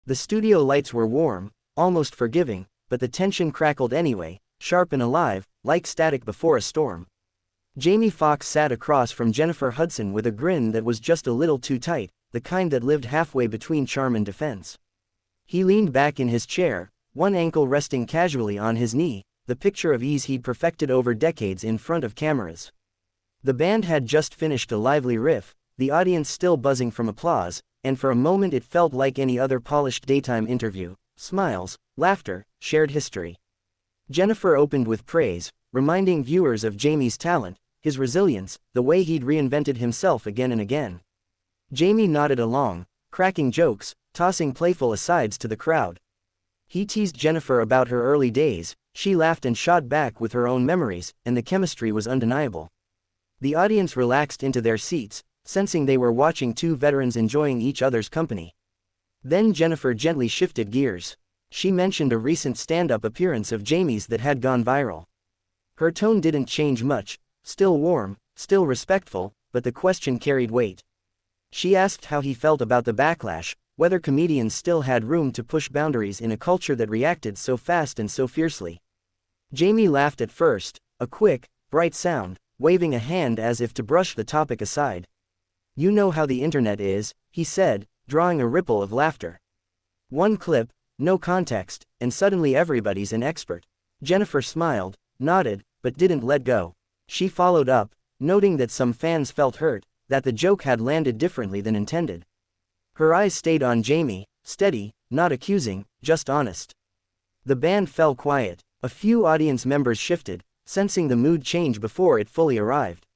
The studio lights were warm, almost forgiving, but the tension crackled anyway, sharp and alive, like static before a storm. Jamie Foxx sat across from Jennifer Hudson with a grin that was just a little too tight, the kind that lived halfway between charm and defense. He leaned back in his chair, one ankle resting casually on his knee, the picture of ease he'd perfected over decades in front of cameras. The band had just finished a lively riff, the audience still buzzing from applause, and for a moment it felt like any other polished daytime interview. Smiles, laughter, shared history. Jennifer opened with praise, reminding viewers of Jamie's talent, his resilience, the way he'd reinvented himself again and again. Jamie nodded along, cracking jokes, tossing playful asides to the crowd. He teased Jennifer about her early days, she laughed and shot back with her own memories, and the chemistry was undeniable. The audience relaxed into their seats, sensing they were watching two veterans enjoying each other's company. Then Jennifer gently shifted gears. She mentioned a recent stand-up appearance of Jamie's that had gone viral. Her tone didn't change much, still warm, still respectful, but the question carried weight. She asked how he felt about the backlash, whether comedians still had room to push boundaries in a culture that reacted so fast and so fiercely. Jamie laughed at first, a quick, bright sound, waving a hand as if to brush the topic aside. "You know how the internet is," he said, drawing a ripple of laughter. One clip, no context, and suddenly everybody's an expert. Jennifer smiled, nodded, but didn't let go. She followed up, noting that some fans felt hurt, that the joke had landed differently than intended. Her eyes stayed on Jamie, steady, not accusing, just honest. The band fell quiet. A few audience members shifted, sensing the mood change before it fully arrived.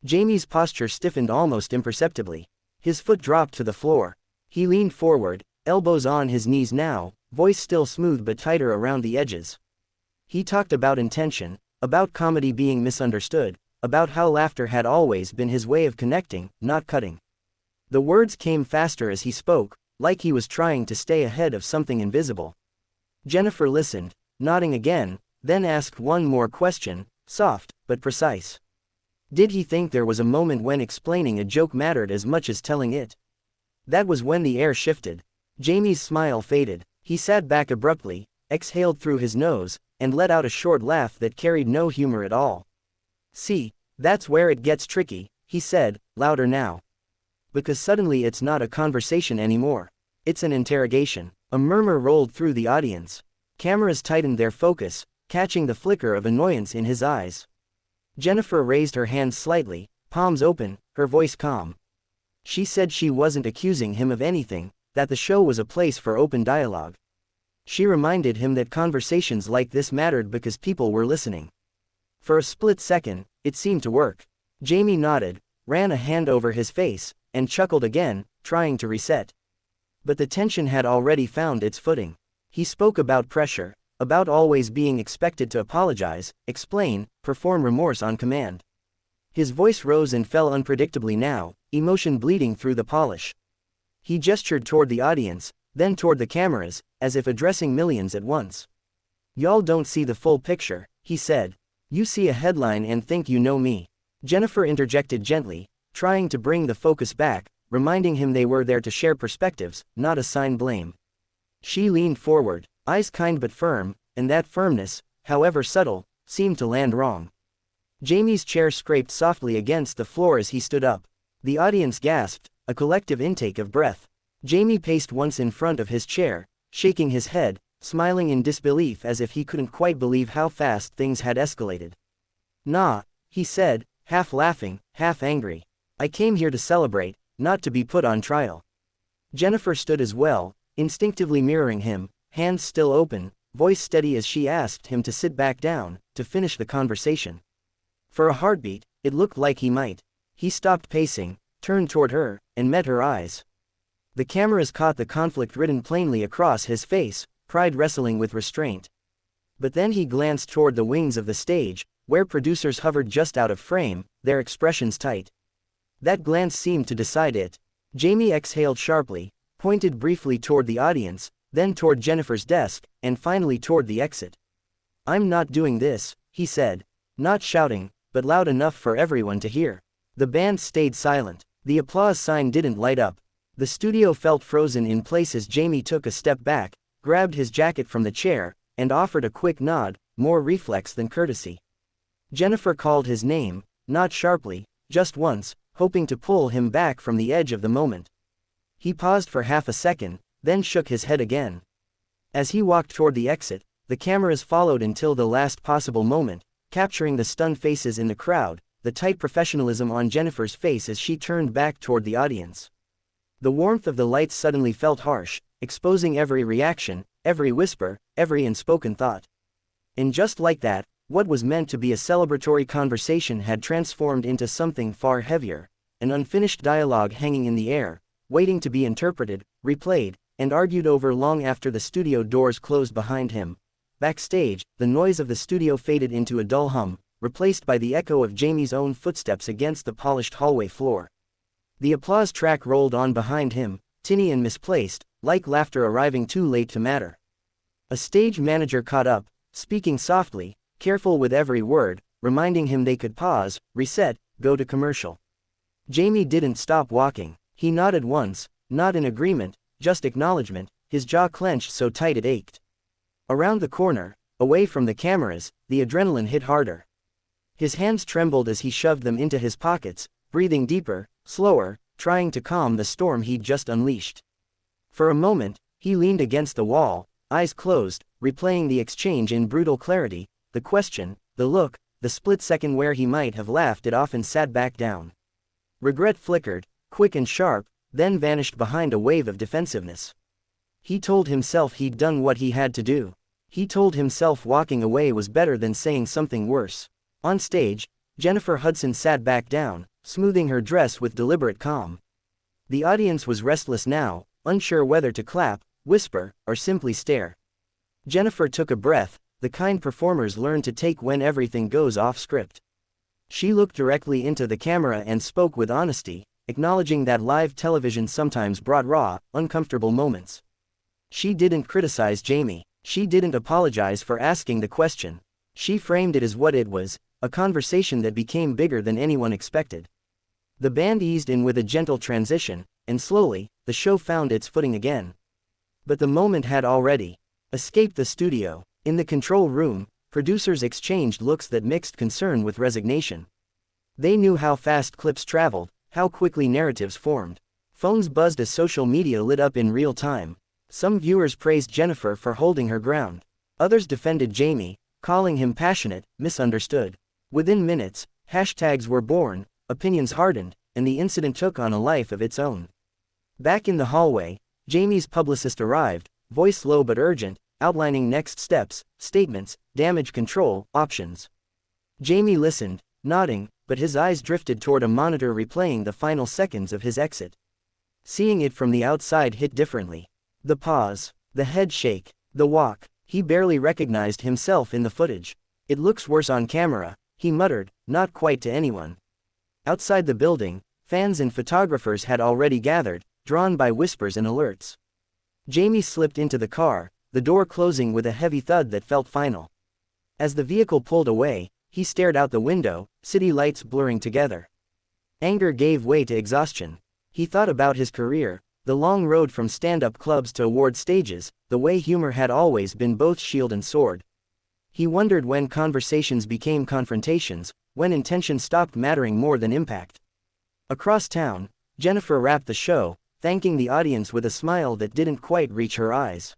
Jamie's posture stiffened almost imperceptibly. His foot dropped to the floor. He leaned forward, elbows on his knees now, voice still smooth but tighter around the edges. He talked about intention, about comedy being misunderstood, about how laughter had always been his way of connecting, not cutting. The words came faster as he spoke, like he was trying to stay ahead of something invisible. Jennifer listened, nodding again, then asked one more question, soft, but precise. Did he think there was a moment when explaining a joke mattered as much as telling it? That was when the air shifted. Jamie's smile faded. He sat back abruptly, exhaled through his nose, and let out a short laugh that carried no humor at all. "See, that's where it gets tricky," he said, louder now. "Because suddenly it's not a conversation anymore. It's an interrogation." A murmur rolled through the audience. Cameras tightened their focus, catching the flicker of annoyance in his eyes. Jennifer raised her hands slightly, palms open, her voice calm. She said she wasn't accusing him of anything, that the show was a place for open dialogue. She reminded him that conversations like this mattered because people were listening. For a split second, it seemed to work. Jamie nodded, ran a hand over his face, and chuckled again, trying to reset. But the tension had already found its footing. He spoke about pressure, about always being expected to apologize, explain, perform remorse on command. His voice rose and fell unpredictably now, emotion bleeding through the polish. He gestured toward the audience, then toward the cameras, as if addressing millions at once. "Y'all don't see the full picture," he said. "You see a headline and think you know me." Jennifer interjected gently, trying to bring the focus back, reminding him they were there to share perspectives, not assign blame. She leaned forward, eyes kind but firm, and that firmness, however subtle, seemed to land wrong. Jamie's chair scraped softly against the floor as he stood up. The audience gasped, a collective intake of breath. Jamie paced once in front of his chair, shaking his head, smiling in disbelief as if he couldn't quite believe how fast things had escalated. "Nah," he said, half laughing, half angry. "I came here to celebrate, not to be put on trial." Jennifer stood as well, instinctively mirroring him, hands still open, voice steady as she asked him to sit back down, to finish the conversation. For a heartbeat, it looked like he might. He stopped pacing, turned toward her, and met her eyes. The cameras caught the conflict written plainly across his face, pride wrestling with restraint. But then he glanced toward the wings of the stage, where producers hovered just out of frame, their expressions tight. That glance seemed to decide it. Jamie exhaled sharply, pointed briefly toward the audience, then toward Jennifer's desk, and finally toward the exit. "I'm not doing this," he said. Not shouting, but loud enough for everyone to hear. The band stayed silent. The applause sign didn't light up. The studio felt frozen in place as Jamie took a step back, grabbed his jacket from the chair, and offered a quick nod, more reflex than courtesy. Jennifer called his name, not sharply, just once, hoping to pull him back from the edge of the moment. He paused for half a second, then shook his head again. As he walked toward the exit, the cameras followed until the last possible moment, capturing the stunned faces in the crowd, the tight professionalism on Jennifer's face as she turned back toward the audience. The warmth of the lights suddenly felt harsh, exposing every reaction, every whisper, every unspoken thought. And just like that, what was meant to be a celebratory conversation had transformed into something far heavier, an unfinished dialogue hanging in the air, waiting to be interpreted, replayed, and argued over long after the studio doors closed behind him. Backstage, the noise of the studio faded into a dull hum, replaced by the echo of Jamie's own footsteps against the polished hallway floor. The applause track rolled on behind him, tinny and misplaced, like laughter arriving too late to matter. A stage manager caught up, speaking softly, careful with every word, reminding him they could pause, reset, go to commercial. Jamie didn't stop walking. He nodded once, not in agreement, just acknowledgement, his jaw clenched so tight it ached. Around the corner, away from the cameras, the adrenaline hit harder. His hands trembled as he shoved them into his pockets, breathing deeper, slower, trying to calm the storm he'd just unleashed. For a moment, he leaned against the wall, eyes closed, replaying the exchange in brutal clarity, the question, the look, the split second where he might have laughed it off and sat back down. Regret flickered, quick and sharp, then vanished behind a wave of defensiveness. He told himself he'd done what he had to do. He told himself walking away was better than saying something worse. On stage, Jennifer Hudson sat back down, smoothing her dress with deliberate calm. The audience was restless now, unsure whether to clap, whisper, or simply stare. Jennifer took a breath, the kind performers learn to take when everything goes off script. She looked directly into the camera and spoke with honesty, acknowledging that live television sometimes brought raw, uncomfortable moments. She didn't criticize Jamie. She didn't apologize for asking the question. She framed it as what it was, a conversation that became bigger than anyone expected. The band eased in with a gentle transition, and slowly, the show found its footing again. But the moment had already escaped the studio. In the control room, producers exchanged looks that mixed concern with resignation. They knew how fast clips traveled, how quickly narratives formed. Phones buzzed as social media lit up in real time. Some viewers praised Jennifer for holding her ground. Others defended Jamie, calling him passionate, misunderstood. Within minutes, hashtags were born, opinions hardened, and the incident took on a life of its own. Back in the hallway, Jamie's publicist arrived, voice low but urgent, outlining next steps, statements, damage control, options. Jamie listened, nodding, but his eyes drifted toward a monitor replaying the final seconds of his exit. Seeing it from the outside hit differently. The pause, the head shake, the walk. He barely recognized himself in the footage. It looks worse on camera, he muttered, not quite to anyone. Outside the building, fans and photographers had already gathered, drawn by whispers and alerts. Jamie slipped into the car, the door closing with a heavy thud that felt final. As the vehicle pulled away, he stared out the window, city lights blurring together. Anger gave way to exhaustion. He thought about his career, the long road from stand-up clubs to award stages, the way humor had always been both shield and sword. He wondered when conversations became confrontations, when intention stopped mattering more than impact. Across town, Jennifer wrapped the show, thanking the audience with a smile that didn't quite reach her eyes.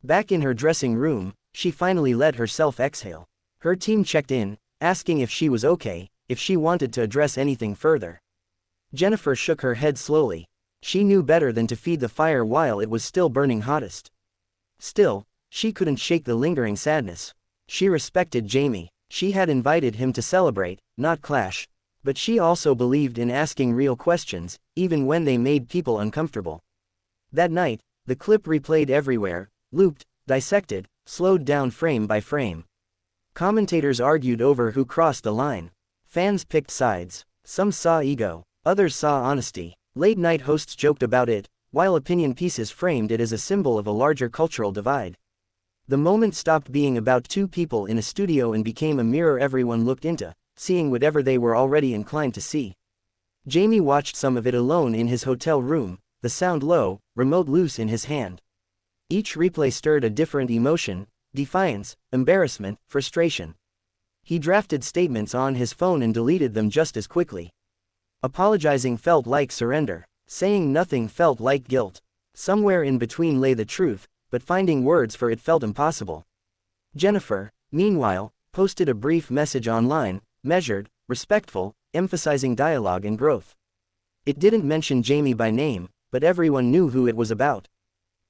Back in her dressing room, she finally let herself exhale. Her team checked in, asking if she was okay, if she wanted to address anything further. Jennifer shook her head slowly. She knew better than to feed the fire while it was still burning hottest. Still, she couldn't shake the lingering sadness. She respected Jamie. She had invited him to celebrate, not clash. But she also believed in asking real questions, even when they made people uncomfortable. That night, the clip replayed everywhere, looped, dissected, slowed down frame by frame. Commentators argued over who crossed the line. Fans picked sides. Some saw ego, others saw honesty. Late-night hosts joked about it, while opinion pieces framed it as a symbol of a larger cultural divide. The moment stopped being about two people in a studio and became a mirror everyone looked into, seeing whatever they were already inclined to see. Jamie watched some of it alone in his hotel room, the sound low, remote loose in his hand. Each replay stirred a different emotion: defiance, embarrassment, frustration. He drafted statements on his phone and deleted them just as quickly. Apologizing felt like surrender. Saying nothing felt like guilt. Somewhere in between lay the truth, but finding words for it felt impossible. Jennifer, meanwhile, posted a brief message online, measured, respectful, emphasizing dialogue and growth. It didn't mention Jamie by name, but everyone knew who it was about.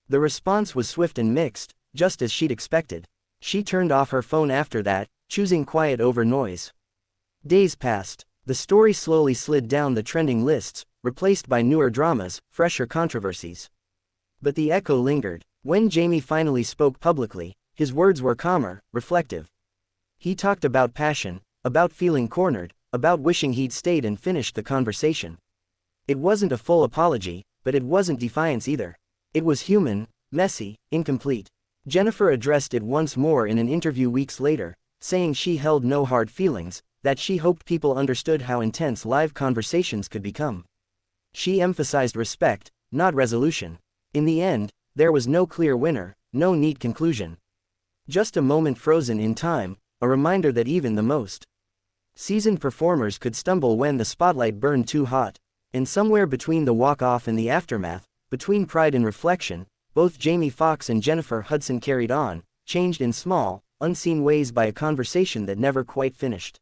The response was swift and mixed, just as she'd expected. She turned off her phone after that, choosing quiet over noise. Days passed. The story slowly slid down the trending lists, replaced by newer dramas, fresher controversies. But the echo lingered. When Jamie finally spoke publicly, his words were calmer, reflective. He talked about passion, about feeling cornered, about wishing he'd stayed and finished the conversation. It wasn't a full apology, but it wasn't defiance either. It was human, messy, incomplete. Jennifer addressed it once more in an interview weeks later, saying she held no hard feelings, that she hoped people understood how intense live conversations could become. She emphasized respect, not resolution. In the end, there was no clear winner, no neat conclusion. Just a moment frozen in time, a reminder that even the most seasoned performers could stumble when the spotlight burned too hot. And somewhere between the walk-off and the aftermath, between pride and reflection, both Jamie Foxx and Jennifer Hudson carried on, changed in small, unseen ways by a conversation that never quite finished.